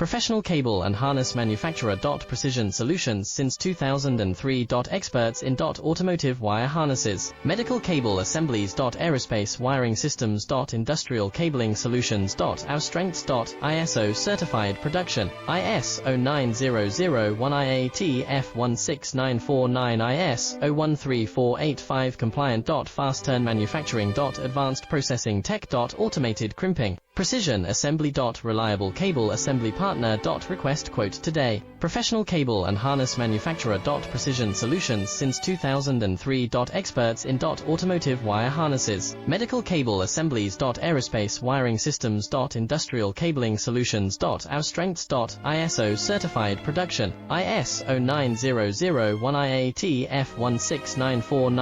Professional cable and harness manufacturer. Precision solutions since 2003. Experts in automotive wire harnesses, medical cable assemblies. Aerospace wiring systems. Industrial cabling solutions. Our strengths. ISO certified production, IS 09001 IATF 16949 IS 013485 compliant. Fast turn manufacturing. Advanced processing tech. Automated crimping, precision assembly. Reliable cable assembly partner. Request quote today. Professional cable and harness manufacturer. Precision solutions since 2003. Experts in automotive wire harnesses, medical cable assemblies. Aerospace wiring systems. Industrial cabling solutions. Our strengths. ISO certified production, IS 09001 IATF 16949